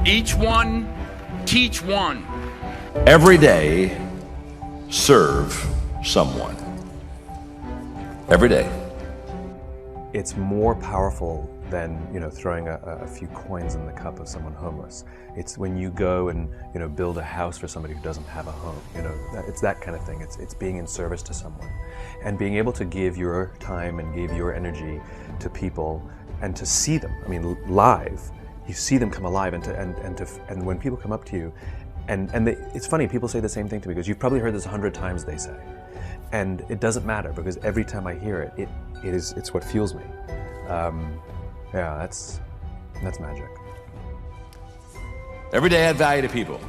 Each one, teach one. Every day, serve someone. Every day. It's more powerful than throwing a few coins in the cup of someone homeless. It's when you go and build a house for somebody who doesn't have a home. It's that kind of thing. It's being in service to someone, and being able to give your time and give your energy to people and to see them. I mean, live. You see them come alive, and when people come up to you, and it's funny. People say the same thing to me because you've probably heard this 100 times. They say, and it doesn't matter because every time I hear it, it's what fuels me. Yeah, that's magic. Every day add value to people.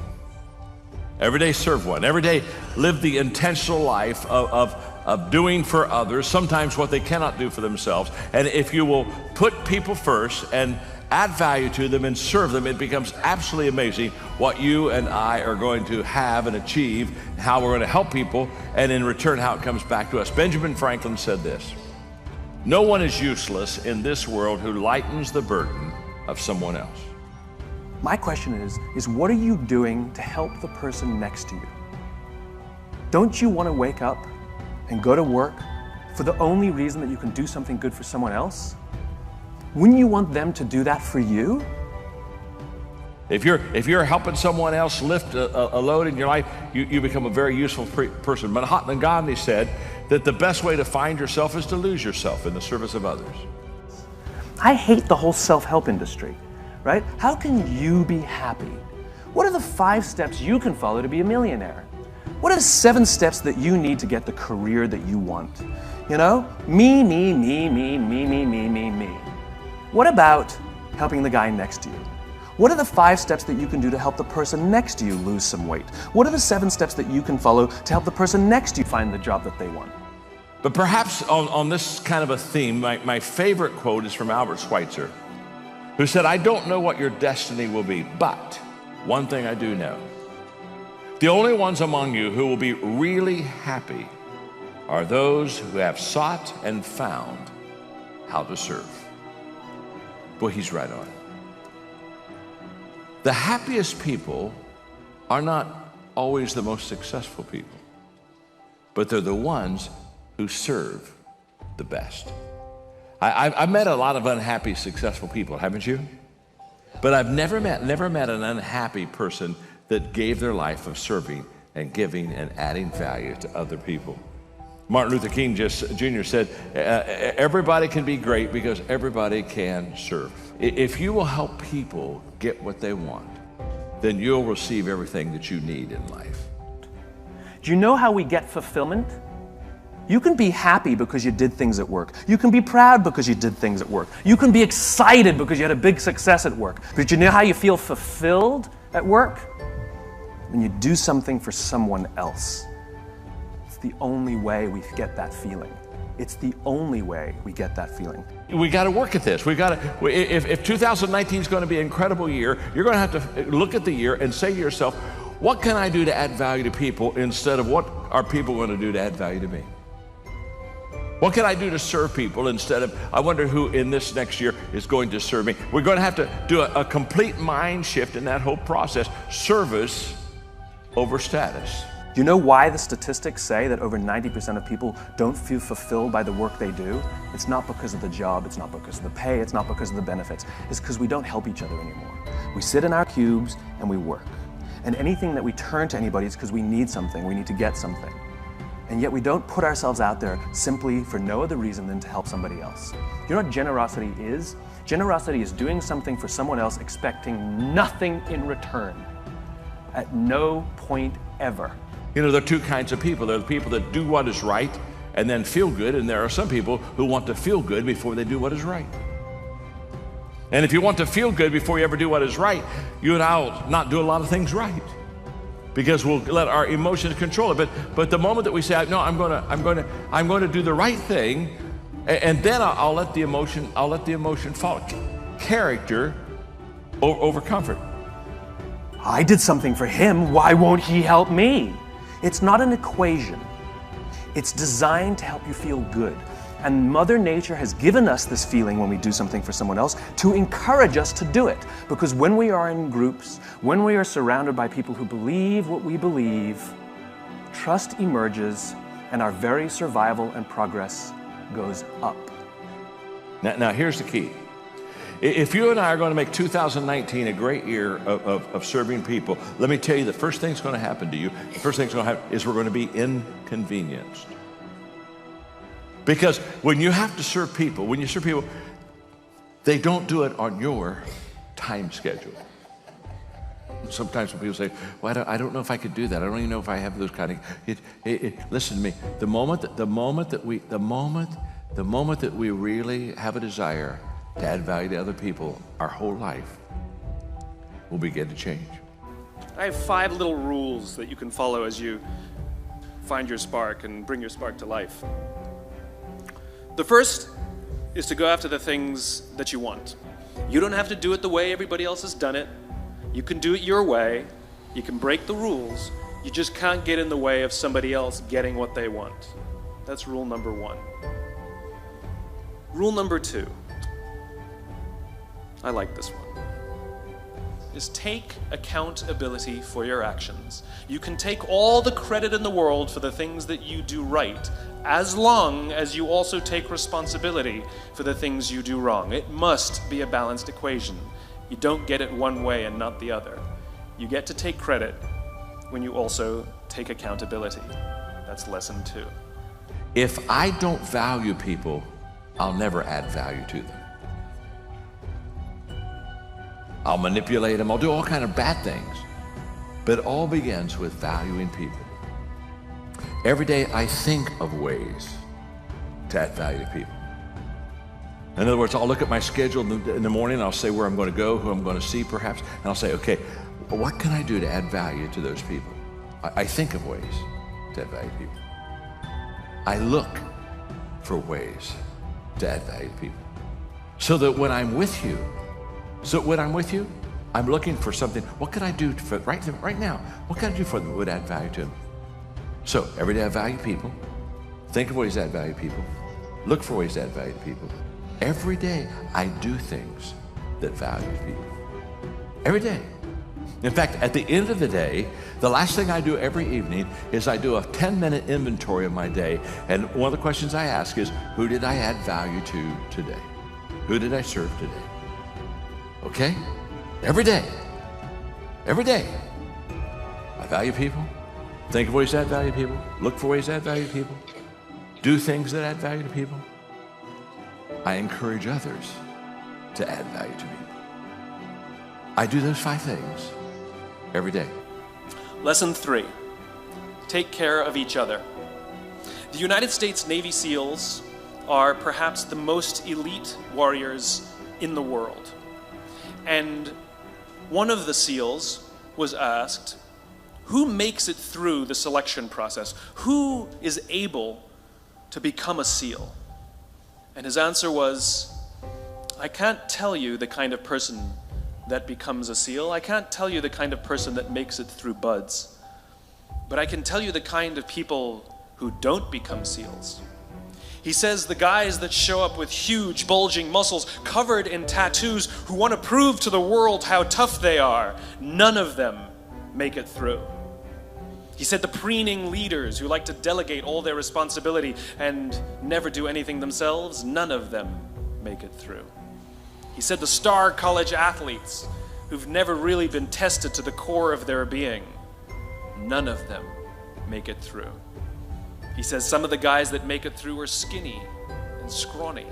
Every day serve one. Every day live the intentional life of doing for others, sometimes what they cannot do for themselves. And if you will put people first and add value to them and serve them, it becomes absolutely amazing what you and I are going to have and achieve, how we're going to help people, and in return how it comes back to us. Benjamin Franklin said this: "No one is useless in this world who lightens the burden of someone else." My question is what are you doing to help the person next to you? Don't you want to wake up and go to work for the only reason that you can do something good for someone else? Wouldn't you want them to do that for you? If you're helping someone else lift a load in your life, you become a very useful person. Mahatma Gandhi said that the best way to find yourself is to lose yourself in the service of others. I hate the whole self-help industry, right? How can you be happy? What are the 5 steps you can follow to be a millionaire? What are the 7 steps that you need to get the career that you want? Me, me, me, me, me, me, me, me, me. What about helping the guy next to you? What are the 5 steps that you can do to help the person next to you lose some weight? What are the 7 steps that you can follow to help the person next to you find the job that they want? But perhaps on this kind of a theme, my favorite quote is from Albert Schweitzer, who said, "I don't know what your destiny will be, but one thing I do know. The only ones among you who will be really happy are those who have sought and found how to serve." Boy, he's right on. The happiest people are not always the most successful people, but they're the ones who serve the best. I've met a lot of unhappy, successful people, haven't you? But I've never met an unhappy person that gave their life of serving and giving and adding value to other people. Martin Luther King Jr. said, everybody can be great because everybody can serve. If you will help people get what they want, then you'll receive everything that you need in life. Do you know how we get fulfillment? You can be happy because you did things at work. You can be proud because you did things at work. You can be excited because you had a big success at work. But you know how you feel fulfilled at work? When you do something for someone else. It's the only way we get that feeling. It's the only way we get that feeling. We got to work at this. If 2019 is going to be an incredible year, you're going to have to look at the year and say to yourself, what can I do to add value to people instead of what are people going to do to add value to me? What can I do to serve people instead of, I wonder who in this next year is going to serve me? We're going to have to do a complete mind shift in that whole process. Service over status. Do you know why the statistics say that over 90% of people don't feel fulfilled by the work they do? It's not because of the job, it's not because of the pay, it's not because of the benefits. It's because we don't help each other anymore. We sit in our cubes and we work. And anything that we turn to anybody is because we need something, we need to get something. And yet we don't put ourselves out there simply for no other reason than to help somebody else. You know what generosity is? Generosity is doing something for someone else expecting nothing in return. At no point ever. There are 2 kinds of people. There are the people that do what is right and then feel good, and there are some people who want to feel good before they do what is right. And if you want to feel good before you ever do what is right, you and I will not do a lot of things right because we'll let our emotions control it. But the moment that we say, no, I'm going to do the right thing, and then I'll let the emotion follow. Character over comfort. I did something for him, why won't he help me? It's not an equation. It's designed to help you feel good. And Mother Nature has given us this feeling when we do something for someone else to encourage us to do it. Because when we are in groups, when we are surrounded by people who believe what we believe, trust emerges and our very survival and progress goes up. Now here's the key. If you and I are going to make 2019 a great year of serving people, let me tell you the first thing's going to happen to you, the first thing's going to happen is we're going to be inconvenienced. Because when you have to serve people, when you serve people, they don't do it on your time schedule. Sometimes when people say, well, I don't know if I could do that. I don't even know if I have those kind of, listen to me. The moment that we really have a desire to add value to other people, our whole life will begin to change. I have 5 little rules that you can follow as you find your spark and bring your spark to life. The first is to go after the things that you want. You don't have to do it the way everybody else has done it. You can do it your way. You can break the rules. You just can't get in the way of somebody else getting what they want. That's rule number 1. Rule number 2, I like this one, is take accountability for your actions. You can take all the credit in the world for the things that you do right, as long as you also take responsibility for the things you do wrong. It must be a balanced equation. You don't get it one way and not the other. You get to take credit when you also take accountability. That's lesson 2. If I don't value people, I'll never add value to them. I'll manipulate them, I'll do all kinds of bad things. But it all begins with valuing people. Every day I think of ways to add value to people. In other words, I'll look at my schedule in the morning, and I'll say where I'm going to go, who I'm going to see perhaps, and I'll say, okay, what can I do to add value to those people? I think of ways to add value to people. I look for ways to add value to people. So that when I'm with you, I'm looking for something. What can I do for right now? What can I do for them that would add value to them? So every day I value people. Think of ways to add value to people. Look for ways to add value to people. Every day I do things that value people. Every day. In fact, at the end of the day, the last thing I do every evening is I do a 10-minute inventory of my day. And one of the questions I ask is, who did I add value to today? Who did I serve today? Okay? Every day. Every day. I value people. Think of ways to add value to people. Look for ways to add value to people. Do things that add value to people. I encourage others to add value to people. I do those 5 things every day. Lesson 3, take care of each other. The United States Navy SEALs are perhaps the most elite warriors in the world. And one of the SEALs was asked, who makes it through the selection process? Who is able to become a SEAL? And his answer was, I can't tell you the kind of person that becomes a SEAL. I can't tell you the kind of person that makes it through BUD/S. But I can tell you the kind of people who don't become SEALs. He says the guys that show up with huge, bulging muscles, covered in tattoos, who want to prove to the world how tough they are, none of them make it through. He said the preening leaders who like to delegate all their responsibility and never do anything themselves, none of them make it through. He said the star college athletes who've never really been tested to the core of their being, none of them make it through. He says some of the guys that make it through are skinny and scrawny.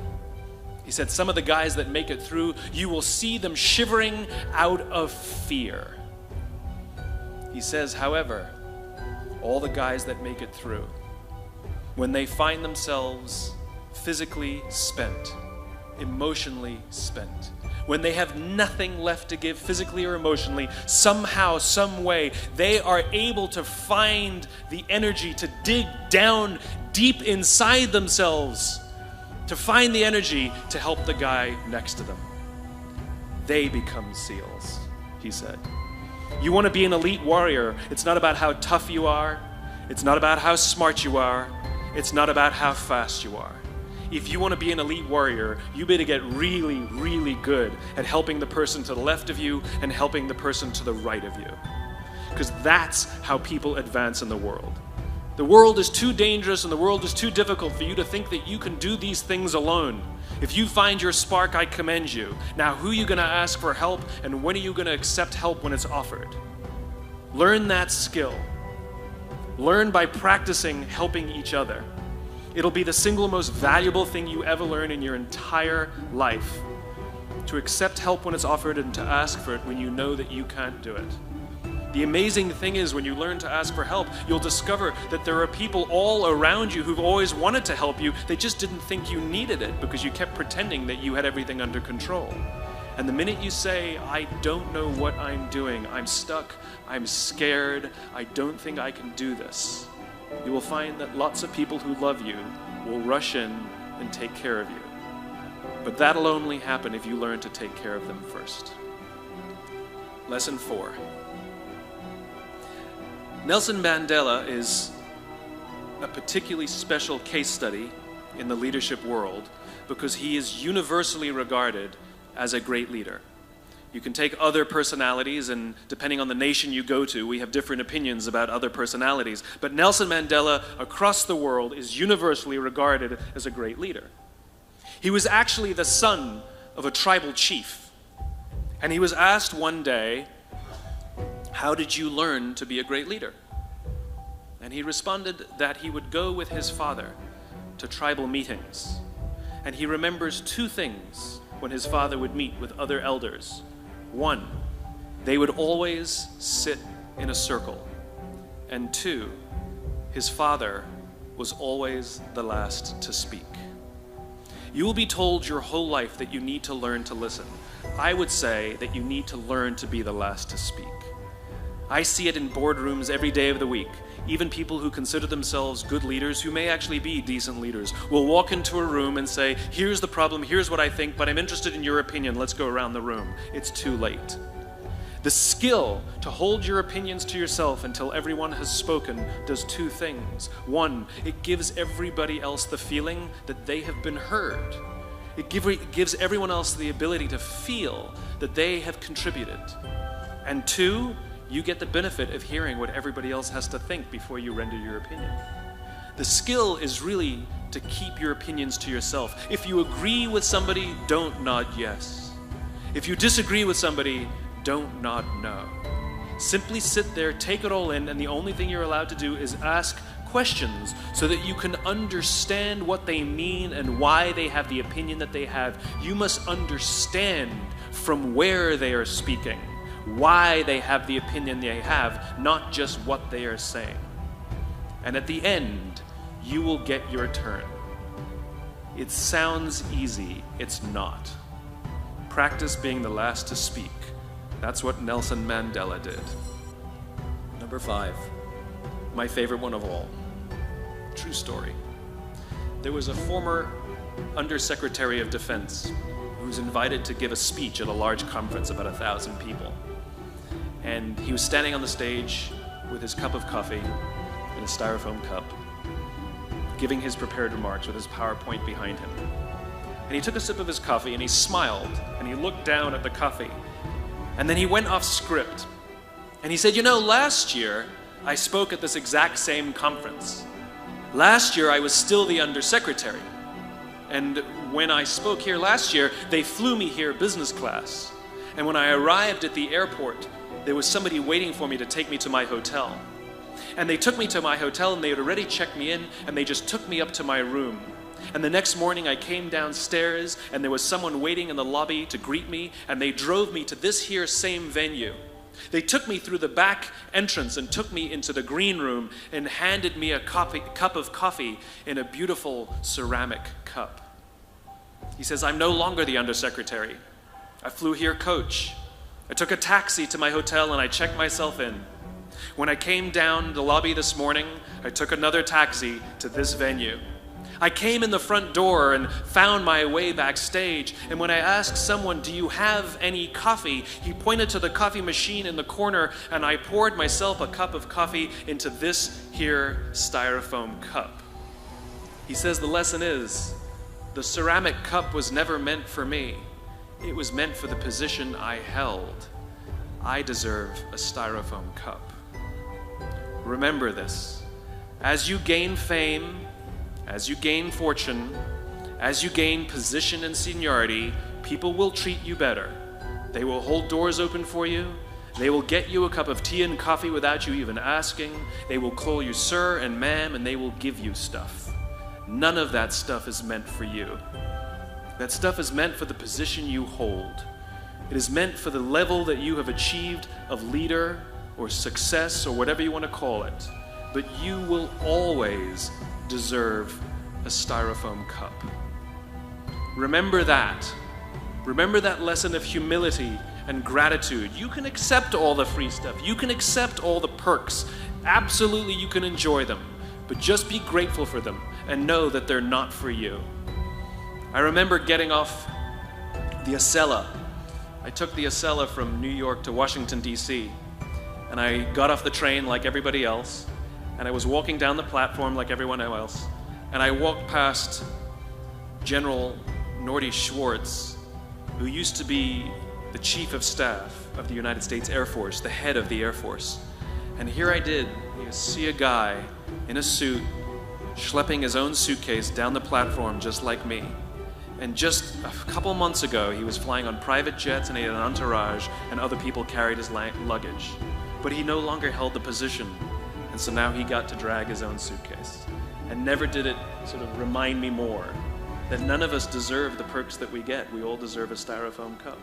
He said some of the guys that make it through, you will see them shivering out of fear. He says, however, all the guys that make it through, when they find themselves physically spent, emotionally spent, when they have nothing left to give physically or emotionally, somehow, some way, they are able to find the energy to dig down deep inside themselves, to find the energy to help the guy next to them. They become SEALs, he said. You want to be an elite warrior. It's not about how tough you are. It's not about how smart you are. It's not about how fast you are. if you want to be an elite warrior, you better get really, really good at helping the person to the left of you and helping the person to the right of you. Because that's how people advance in the world. The world is too dangerous and the world is too difficult for you to think that you can do these things alone. If you find your spark, I commend you. Now, who are you going to ask for help, and when are you going to accept help when it's offered? Learn that skill. Learn by practicing helping each other. It'll be the single most valuable thing you ever learn in your entire life. To accept help when it's offered and to ask for it when you know that you can't do it. The amazing thing is, when you learn to ask for help, you'll discover that there are people all around you who've always wanted to help you. They just didn't think you needed it because you kept pretending that you had everything under control. And the minute you say, I don't know what I'm doing, I'm stuck, I'm scared, I don't think I can do this, you will find that lots of people who love you will rush in and take care of you. But that'll only happen if you learn to take care of them first. Lesson 4. Nelson Mandela is a particularly special case study in the leadership world because he is universally regarded as a great leader. You can take other personalities, and depending on the nation you go to, we have different opinions about other personalities. But Nelson Mandela, across the world, is universally regarded as a great leader. He was actually the son of a tribal chief. And he was asked one day, how did you learn to be a great leader? And he responded that he would go with his father to tribal meetings. And he remembers two things when his father would meet with other elders. One, they would always sit in a circle. And two, his father was always the last to speak. You will be told your whole life that you need to learn to listen. I would say that you need to learn to be the last to speak. I see it in boardrooms every day of the week. Even people who consider themselves good leaders, who may actually be decent leaders, will walk into a room and say, here's the problem, here's what I think, but I'm interested in your opinion, let's go around the room. It's too late. The skill to hold your opinions to yourself until everyone has spoken does two things. One, it gives everybody else the feeling that they have been heard. It gives everyone else the ability to feel that they have contributed. And two, you get the benefit of hearing what everybody else has to think before you render your opinion. The skill is really to keep your opinions to yourself. If you agree with somebody, don't nod yes. If you disagree with somebody, don't nod no. Simply sit there, take it all in, and the only thing you're allowed to do is ask questions so that you can understand what they mean and why they have the opinion that they have. You must understand from where they are speaking, why they have the opinion they have, not just what they are saying. And at the end, you will get your turn. It sounds easy, it's not. Practice being the last to speak. That's what Nelson Mandela did. Number 5, my favorite one of all. True story. There was a former Undersecretary of Defense who was invited to give a speech at a large conference, about 1,000 people. And he was standing on the stage with his cup of coffee in a styrofoam cup, giving his prepared remarks with his PowerPoint behind him. And he took a sip of his coffee and he smiled and he looked down at the coffee. And then he went off script. And he said, you know, last year I spoke at this exact same conference. Last year I was still the undersecretary. And when I spoke here last year, they flew me here business class. And when I arrived at the airport, there was somebody waiting for me to take me to my hotel. And they took me to my hotel and they had already checked me in and they just took me up to my room. And the next morning I came downstairs and there was someone waiting in the lobby to greet me and they drove me to this here same venue. They took me through the back entrance and took me into the green room and handed me a cup of coffee in a beautiful ceramic cup. He says, I'm no longer the undersecretary. I flew here coach. I took a taxi to my hotel and I checked myself in. When I came down the lobby this morning, I took another taxi to this venue. I came in the front door and found my way backstage, and when I asked someone, do you have any coffee? He pointed to the coffee machine in the corner, and I poured myself a cup of coffee into this here styrofoam cup. He says the lesson is, The ceramic cup was never meant for me. It was meant for the position I held. I deserve a styrofoam cup. Remember this. As you gain fame, as you gain fortune, as you gain position and seniority, people will treat you better. They will hold doors open for you. They will get you a cup of tea and coffee without you even asking. They will call you sir and ma'am, and they will give you stuff. None of that stuff is meant for you. That stuff is meant for the position you hold. It is meant for the level that you have achieved of leader or success or whatever you want to call it. But you will always deserve a styrofoam cup. Remember that. Remember that lesson of humility and gratitude. You can accept all the free stuff. You can accept all the perks. Absolutely, you can enjoy them. But just be grateful for them and know that they're not for you. I remember getting off the Acela. I took the Acela from New York to Washington, D.C. And I got off the train like everybody else. And I was walking down the platform like everyone else. And I walked past General Nordy Schwartz, who used to be the Chief of Staff of the United States Air Force, the head of the Air Force. And here I did see a guy in a suit schlepping his own suitcase down the platform just like me. And just a couple months ago, he was flying on private jets and he had an entourage and other people carried his luggage. But he no longer held the position. And so now he got to drag his own suitcase. And never did it sort of remind me more that none of us deserve the perks that we get. We all deserve a styrofoam cup.